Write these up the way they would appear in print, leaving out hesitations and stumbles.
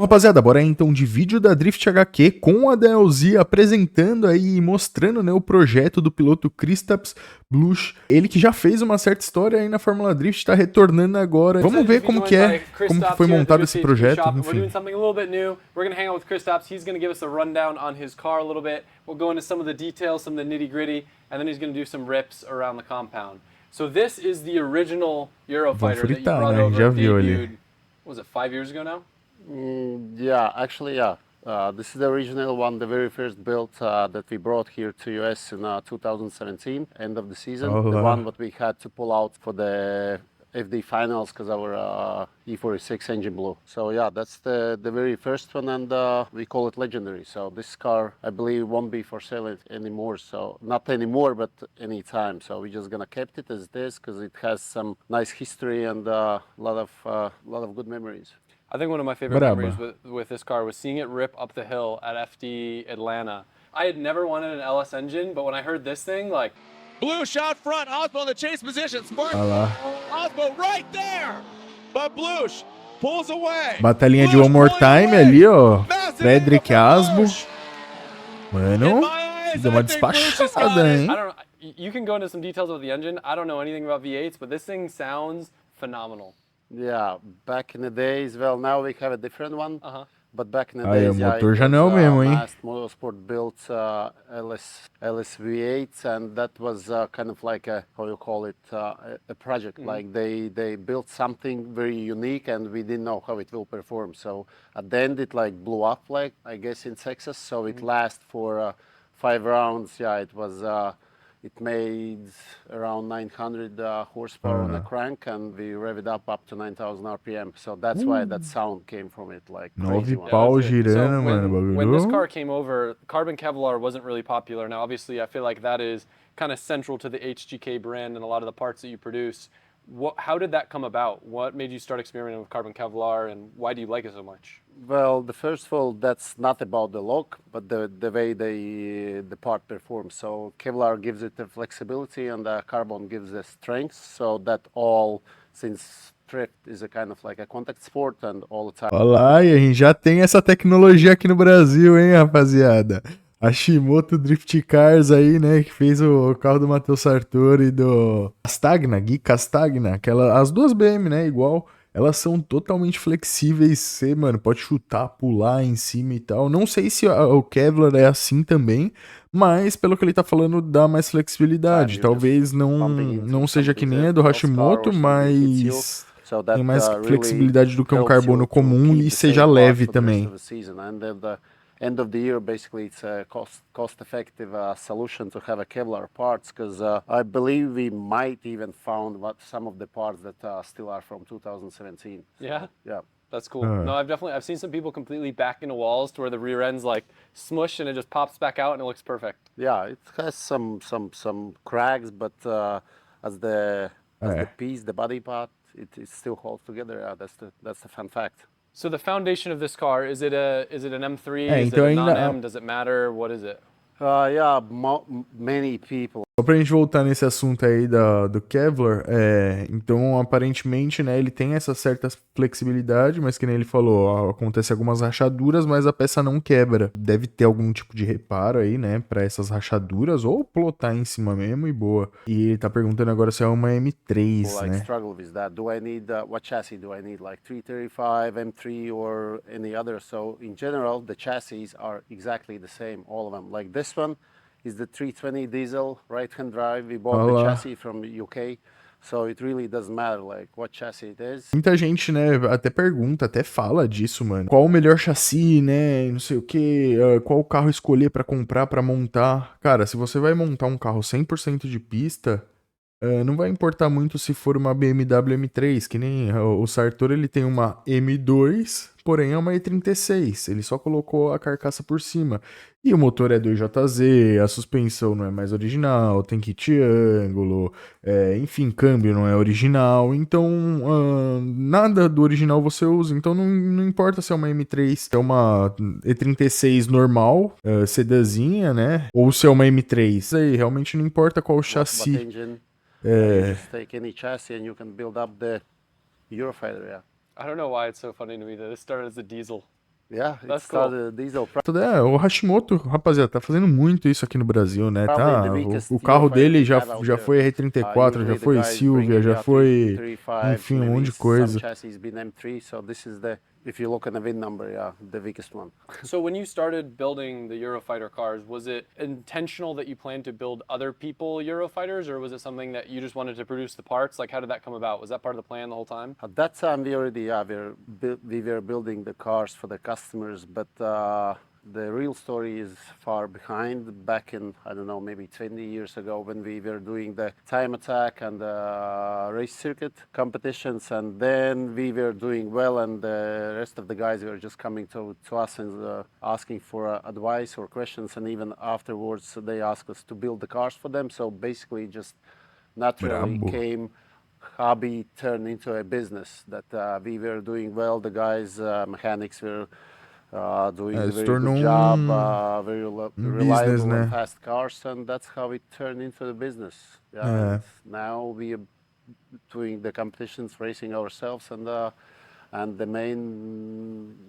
Rapaziada, bora aí então de vídeo da Drift HQ com a DLC apresentando aí e mostrando, né, o projeto do piloto Kristaps Bluss. Ele que já fez uma certa história aí na Fórmula Drift, tá retornando agora. Vamos ver como que foi montado esse projeto, enfim. We're doing something a little bit new. We're going to hang out with Kristaps. He's going to give us a rundown on his car a little bit. We'll go into some of the details, some of the nitty-gritty, and then he's going to do some rips around the compound. So this is the original Eurofighter that you brought over and debuted. What was it, 5 years ago now? Yeah, actually, yeah. This is the original one, the very first build that we brought here to US in 2017, end of the season. The one that we had to pull out for the FD finals because our E46 engine blew. So yeah, that's the very first one, and we call it legendary. So this car, I believe, won't be for sale anymore. So not anymore, but anytime. So we're just gonna keep it as it is because it has some nice history and a lot of good memories. I think one of my favorite memories with this car was seeing it rip up the hill at FD Atlanta. I had never wanted an LS engine, but when I heard this thing, like... Bluss out front, Osmo in the chase position, Osmo right there! But Bluss pulls away. Batalhinha de One More Time ali, ó. Frederick Asbo. Mano, deu uma despachada, hein? I don't know. You can go into some details of the engine. I don't know anything about V8s, but this thing sounds phenomenal. Yeah, back in the days, well, now we have a different one. But back in the Aí, days, o yeah, motor já it não é o mesmo, hein? Last Motorsport built LS V8, and that was kind of like a, how you call it, a project. Like they built something very unique, and we didn't know how it will perform. So at the end, it like blew up, like I guess in Texas. So it lasted for 5 rounds. Yeah, it was. It made around 900 horsepower on the crank, and we rev it up to 9,000 RPM. So that's why that sound came from it, like crazy. 9 pau girando, mano, when this car came over, carbon Kevlar wasn't really popular. Now, obviously, I feel like that is kind of central to the HGK brand and a lot of the parts that you produce. How did that come about? What made you start experimenting with carbon Kevlar, and why do you like it so much? Well, first of all, that's not about the look, but the way the part performs. So Kevlar gives it the flexibility, and the carbon gives the strength. So that all, since drift is a kind of like a contact sport, and all the time. Olha lá, e a gente já tem essa tecnologia aqui no Brasil, hein, rapaziada? A Shimoto Drift Cars aí, né, que fez o carro do Matheus Sartori e do Gui Castagna, as duas BM, né, igual, elas são totalmente flexíveis, você, mano, pode chutar, pular em cima e tal. Não sei se o Kevlar é assim também, mas pelo que ele tá falando, dá mais flexibilidade. Talvez não seja que nem a do Hashimoto, mas tem mais flexibilidade do que um carbono comum e seja leve também. End of the year, basically, it's a cost-effective solution to have a Kevlar parts, because I believe we might even found some of the parts that still are from 2017. Yeah? Yeah. That's cool. No, I've seen some people completely back into walls to where the rear end's like smush and it just pops back out and it looks perfect. Yeah, it has some cracks, but as the piece, the body part, it still holds together. Yeah, that's the fun fact. So the foundation of this car, is it an M3? Is it a non-M? Does it matter? What is it? Yeah, many people. Só pra gente voltar nesse assunto aí do Kevlar, então aparentemente, né, ele tem essa certa flexibilidade, mas que nem ele falou, acontece algumas rachaduras, mas a peça não quebra. Deve ter algum tipo de reparo aí, né, pra essas rachaduras, ou plotar em cima mesmo e boa. E ele tá perguntando agora se é uma M3, né? Struggle with that. Do I need, what chassis do I need, like 335, M3 or any other? So in general, the chassis are exactly the same, all of them. Like this one is the 320 diesel right-hand drive. We bought the chassis from UK, so it really doesn't matter like what chassis it is. Muita gente, né, até pergunta, até fala disso, mano. Qual o melhor chassi, né, não sei o que, qual carro escolher pra comprar, pra montar. Cara, se você vai montar um carro 100% de pista, não vai importar muito se for uma BMW M3, que nem o Sartori, ele tem uma M2, porém é uma E36, ele só colocou a carcaça por cima. E o motor é 2JZ, a suspensão não é mais original, tem kit ângulo, enfim, câmbio não é original, então nada do original você usa, então não importa se é uma M3, se é uma E36 normal, sedazinha, né, ou se é uma M3, aí realmente não importa qual chassi. You just take any chassis and you can build up the Eurofighter, yeah. I don't know why it's so funny to me that it started as a diesel. Yeah, That's it's cool. the diesel. O Hashimoto, rapaziada, tá fazendo muito isso aqui no Brasil, né? Probably the Tá, weakest o carro Eurofighter dele we have out já there. foi R34, já Usually the foi guys Silvia, bringing já foi, 335, enfim, um monte maybe de some coisa. chassis been M3. So this is the, if you look at the VIN number, yeah, the weakest one. So when you started building the Eurofighter cars, was it intentional that you planned to build other people Eurofighters, or was it something that you just wanted to produce the parts? Like, how did that come about? Was that part of the plan the whole time? At that time, we already we were building the cars for the customers, but the real story is far behind. Back in, I don't know, maybe 20 years ago, when we were doing the time attack and race circuit competitions, and then we were doing well, and the rest of the guys were just coming to us and asking for advice or questions, and even afterwards they asked us to build the cars for them. So basically, just naturally Brabo. came hobby turned into a business that we were doing well. The guys, mechanics were doing a Se very good tornou job, very business, reliable and né? fast cars, and that's how it turned into the business. Yeah, and É. now we are doing the competitions, racing ourselves, and the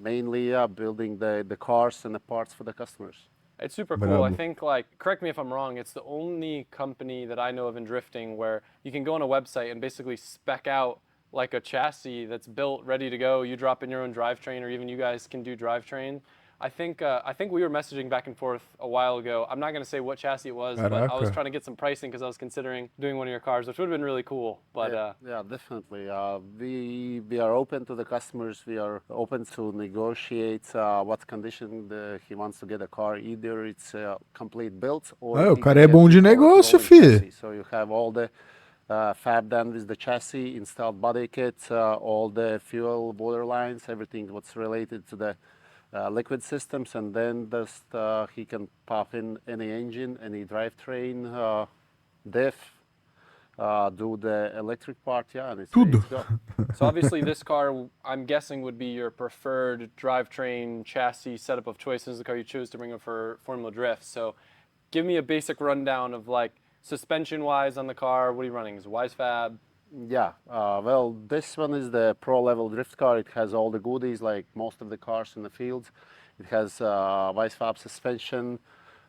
mainly building the cars and the parts for the customers. It's super cool. I Brabo. think, like, correct me if I'm wrong, it's the only company that I know of in drifting where you can go on a website and basically spec out like a chassis that's built, ready to go. You drop in your own drivetrain, or even you guys can do drivetrain. I think we were messaging back and forth a while ago. I'm not going to say what chassis it was, but I was Caraca. trying to get some pricing because I was considering doing one of your cars, which would have been really cool. But Yeah, definitely. We are open to the customers. We are open to negotiate what condition he wants to get a car. Either it's complete built or O he cara can é get, bom we de call it negócio, rolling fi. chassis. So you have all the fab done with the chassis, installed body kit, all the fuel, water lines, everything what's related to the liquid systems, and then just he can pop in any engine, any drivetrain, diff, do the electric part, yeah, and it's ready Tudo. to go. so obviously this car, I'm guessing, would be your preferred drivetrain chassis setup of choice. This is the car you chose to bring up for Formula Drift. So give me a basic rundown of, like, suspension wise on the car. What are you running? Is it Wisefab? Yeah, well, this one is the pro level drift car. It has all the goodies like most of the cars in the field. It has Wisefab suspension,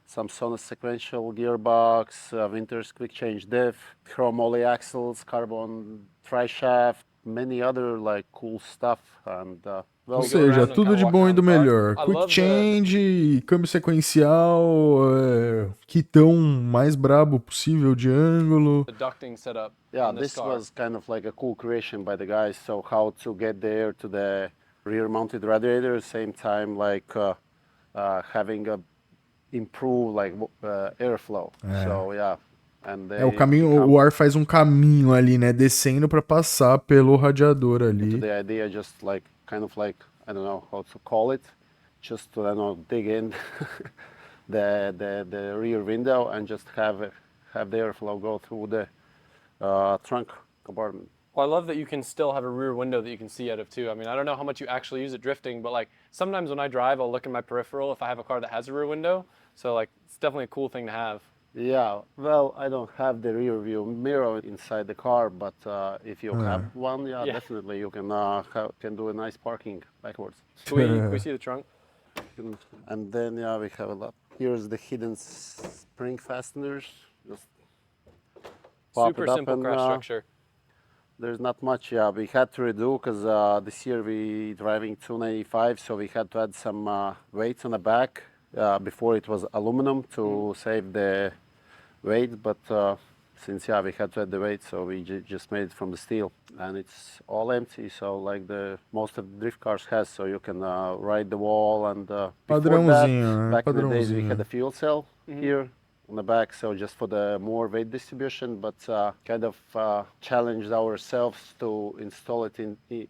some Sonus sequential gearbox, Winters quick change diff, chrome ollie axles, carbon tri-shaft, many other like cool stuff. And Ou Can well, we go seja, around and kind tudo of de walk bom e around do the car? melhor. I Quick love the change, câmbio sequencial, kitão mais brabo possível de ângulo. ducting setup yeah, on this this car. was kind of like a cool creation by the guys. So how to get there to the rear-mounted radiator, same time like having a improve like airflow. So yeah, and O they caminho, become o ar faz um caminho ali, né, descendo pra passar pelo radiador into ali. the idea, just like kind of like I don't know how to call it, just to I don't know dig in the rear window and just have the airflow go through the trunk compartment. Well, I love that you can still have a rear window that you can see out of too. I mean, I don't know how much you actually use it drifting, but like sometimes when I drive, I'll look in my peripheral if I have a car that has a rear window. So like it's definitely a cool thing to have. Yeah, well, I don't have the rear view mirror inside the car, but if you have one, yeah, Yeah. definitely you can do a nice parking backwards. Can we see the trunk? And then yeah, we have a lot. Here's the hidden spring fasteners. Just pop Super it up simple and crash structure. there's not much. Yeah, we had to redo because this year we driving 295, so we had to add some weights on the back. Before it was aluminum to save the weight, but since yeah we had to add the weight, so we just made it from the steel, and it's all empty. So like the most of the drift cars has, so you can ride the wall. And before that, Padrãozinho, né? back in the days, we had Padrãozinho. a fuel cell here on the back, so just for the more weight distribution, but kind of challenged ourselves to install it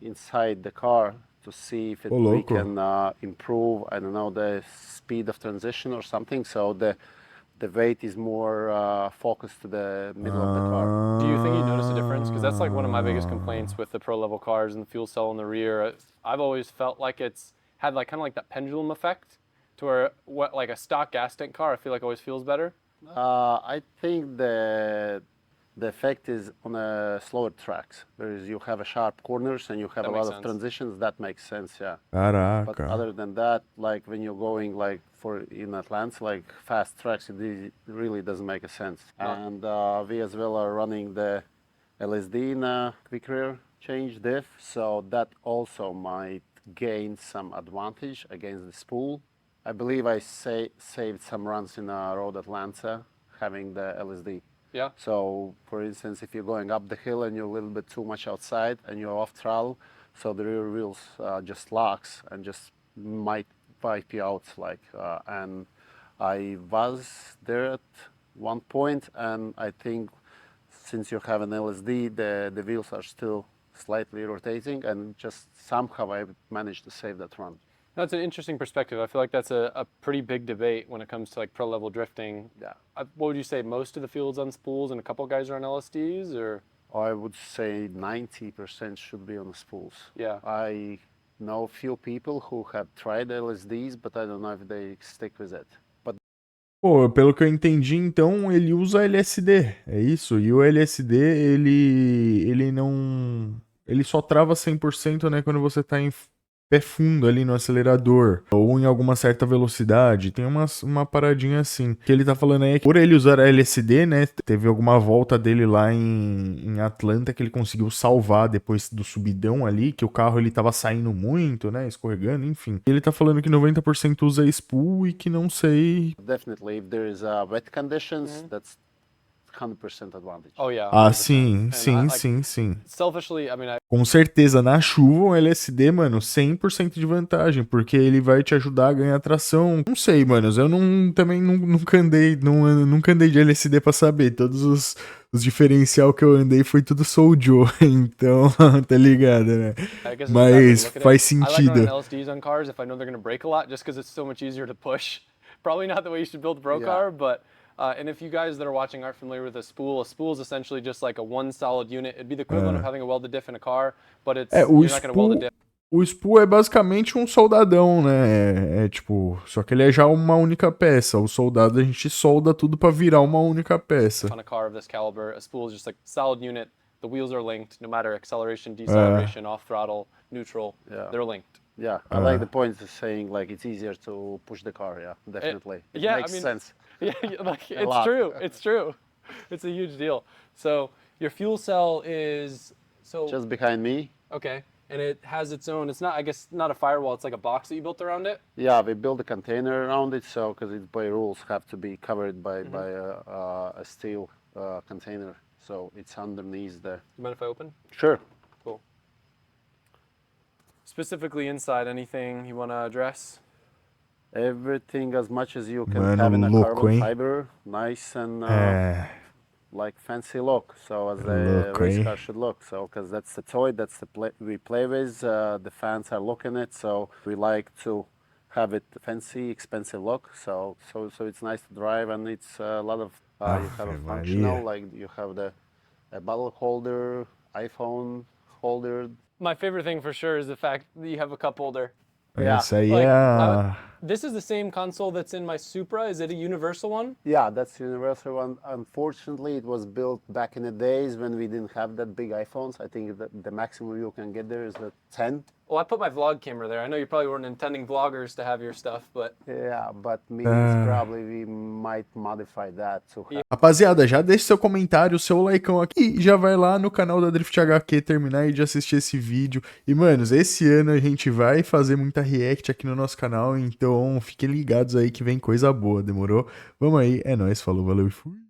inside the car to see if Ô, we louco. can improve, I don't know, the speed of transition or something. So the weight is more focused to the middle of the car. Do you think you notice a difference? Because that's like one of my biggest complaints with the pro level cars and the fuel cell in the rear. I've always felt like it's had like kind of like that pendulum effect, to where what like a stock gas tank car I feel like always feels better. I think the The effect is on slower tracks, whereas you have a sharp corners and you have That a makes lot of sense. transitions. That makes sense, yeah. But Caraca. other than that, like when you're going like for in Atlanta, like fast tracks, it really doesn't make a sense. No. And we as well are running the LSD in a quick rear change diff, so that also might gain some advantage against the spool. I believe I saved some runs in Road Atlanta having the LSD. Yeah. So, for instance, if you're going up the hill and you're a little bit too much outside and you're off throttle, so the rear wheels just locks and just might wipe you out. And I was there at one point, and I think since you have an LSD, the wheels are still slightly rotating, and just somehow I managed to save that run. That's an interesting perspective. I feel like that's a pretty big debate when it comes to like pro level drifting. Yeah. What would you say? Most of the field's on spools and a couple guys are on LSDs, or? I would say 90% should be on the spools. Yeah. I know a few people who have tried LSDs, but I don't know if they stick with it. But Pô, pelo que eu entendi, então ele usa LSD, é isso? E o LSD, ele não... Ele só trava 100%, né, quando você tá em pé fundo ali no acelerador, ou em alguma certa velocidade, tem uma paradinha assim. O que ele tá falando aí é que por ele usar LSD, né, teve alguma volta dele lá em Atlanta que ele conseguiu salvar depois do subidão ali, que o carro ele tava saindo muito, né, escorregando, enfim. Ele tá falando que 90% usa spool e que não sei... definitely, if there is wet conditions, that's 100% advantage. Oh yeah. Ah, 100%. sim, And sim, like, sim, sim. Selfishly, I mean, Com certeza, na chuva, um LSD, mano, 100% de vantagem, porque ele vai te ajudar a ganhar tração. Não sei, mano, eu também nunca andei de LSD pra saber. Todos os diferencial que eu andei foi tudo Soul Joe, então, tá ligado, né? I guess it's Mas a bad way to look at faz it. I like running sentido. LSDs on cars if I know they're going to break a lot, just because it's so much easier to push. Probably not the way you should build a pro Yeah. car, but and if you guys that are watching aren't familiar with a spool is essentially just like a one solid unit. It'd be the equivalent of having a welded diff in a car, but it's O you're not going to weld a diff. O spool é basicamente um soldadão, né? É tipo, só que ele é já uma única peça. O soldado a gente solda tudo pra virar uma única peça. On a car of this caliber, a spool is just like solid unit. The wheels are linked, no matter acceleration, deceleration, off throttle, neutral. Yeah. They're linked. Yeah, I like the point of saying like it's easier to push the car. Yeah, definitely. It yeah, makes I mean, sense. Yeah, like A it's lot. true. It's true. It's a huge deal. So your fuel cell is Just behind me. okay, and it has its own. It's not, I guess, not a firewall. It's like a box that you built around it. Yeah, we built a container around it, so because it's by rules have to be covered by a steel container, so it's underneath the. You mind if I open? Sure. Cool. Specifically inside, anything you want to address? Everything as much as you can Mano, have in a louco, carbon hein? fiber, nice and like fancy look. So as a Louco, race hein? car should look. So because that's the toy, that's the we play with. The fans are looking at, so we like to have it fancy, expensive look. So it's nice to drive, and it's a lot of you have a Ave functional, Maria. like you have a bottle holder, iPhone holder. My favorite thing for sure is the fact that you have a cup holder. Yeah. Essa aí Like, é a... This is the same console that's in my Supra. Is it a universal one? Yeah, that's the universal one. Unfortunately, it was built back in the days when we didn't have that big iPhones. I think the maximum you can get there is the 10. Well, I put my vlog camera there. I know you probably weren't intending vloggers to have your stuff, but Yeah, but means probably we might modify that to have. Rapaziada, já deixa seu comentário, seu likeão aqui e já vai lá no canal da Drift HQ terminar de assistir esse vídeo. E, manos, esse ano a gente vai fazer muita react aqui no nosso canal, então fiquem ligados aí que vem coisa boa, demorou? Vamos aí, é nóis, falou, valeu e fui!